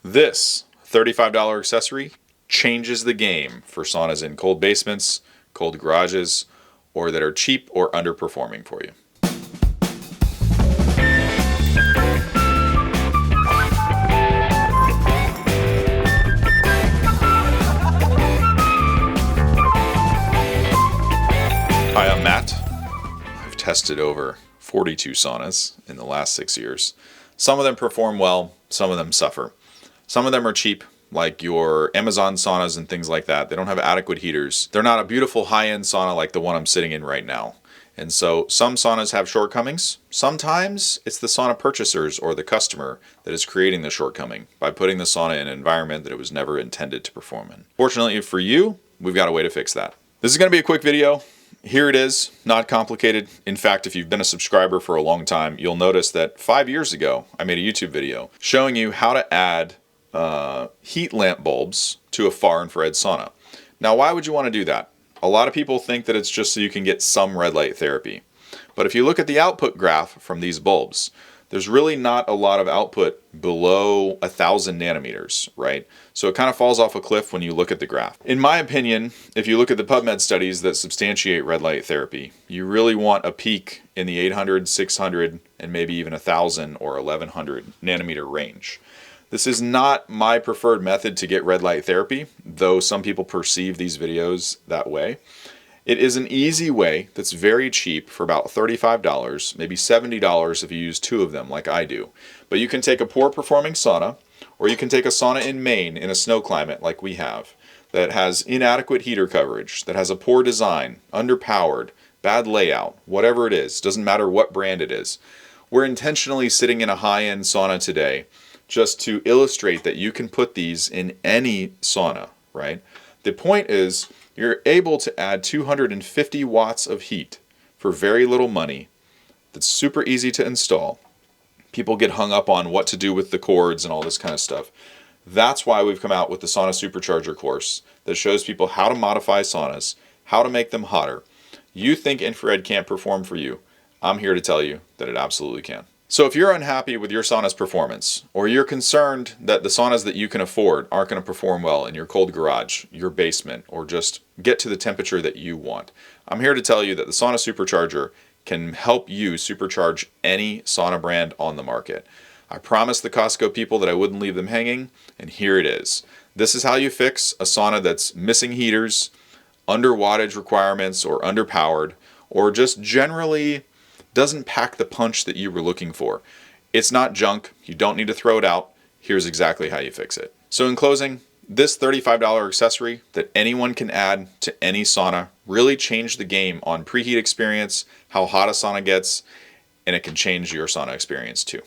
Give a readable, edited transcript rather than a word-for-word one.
This $35 accessory changes the game for saunas in cold basements, cold garages, or that are cheap or underperforming for you. Hi, I'm Matt. I've tested over 42 saunas in the last 6 years. Some of them perform well, some of them suffer. Some of them are cheap, like your Amazon saunas and things like that. They don't have adequate heaters. They're not a beautiful high-end sauna like the one I'm sitting in right now. And so some saunas have shortcomings. Sometimes it's the sauna purchasers or the customer that is creating the shortcoming by putting the sauna in an environment that it was never intended to perform in. Fortunately for you, we've got a way to fix that. This is going to be a quick video. Here it is, not complicated. In fact, if you've been a subscriber for a long time, you'll notice that 5 years ago, I made a YouTube video showing you how to add heat lamp bulbs to a far infrared sauna. Now, why would you want to do that? A lot of people think that it's just so you can get some red light therapy. But if you look at the output graph from these bulbs, there's really not a lot of output below 1,000 nanometers, right? So it kind of falls off a cliff when you look at the graph. In my opinion, if you look at the PubMed studies that substantiate red light therapy, you really want a peak in the 800, 600, and maybe even 1,000 or 1,100 nanometer range. This is not my preferred method to get red light therapy, though some people perceive these videos that way. It is an easy way that's very cheap for about $35, maybe $70 if you use 2 of them like I do. But you can take a poor performing sauna, or you can take a sauna in Maine in a snow climate like we have, that has inadequate heater coverage, that has a poor design, underpowered, bad layout, whatever it is, doesn't matter what brand it is. We're intentionally sitting in a high-end sauna today just to illustrate that you can put these in any sauna, right? The point is, you're able to add 250 watts of heat for very little money. That's super easy to install. People get hung up on what to do with the cords and all this kind of stuff. That's why we've come out with the Sauna Supercharger course that shows people how to modify saunas, how to make them hotter. You think infrared can't perform for you. I'm here to tell you that it absolutely can. So if you're unhappy with your sauna's performance, or you're concerned that the saunas that you can afford aren't going to perform well in your cold garage, your basement, or just get to the temperature that you want, I'm here to tell you that the Sauna Supercharger can help you supercharge any sauna brand on the market. I promised the Costco people that I wouldn't leave them hanging, and here it is. This is how you fix a sauna that's missing heaters, under wattage requirements, or underpowered, or just generally doesn't pack the punch that you were looking for. It's not junk. You don't need to throw it out. Here's exactly how you fix it. So in closing, this $35 accessory that anyone can add to any sauna really changed the game on preheat experience, how hot a sauna gets, and it can change your sauna experience too.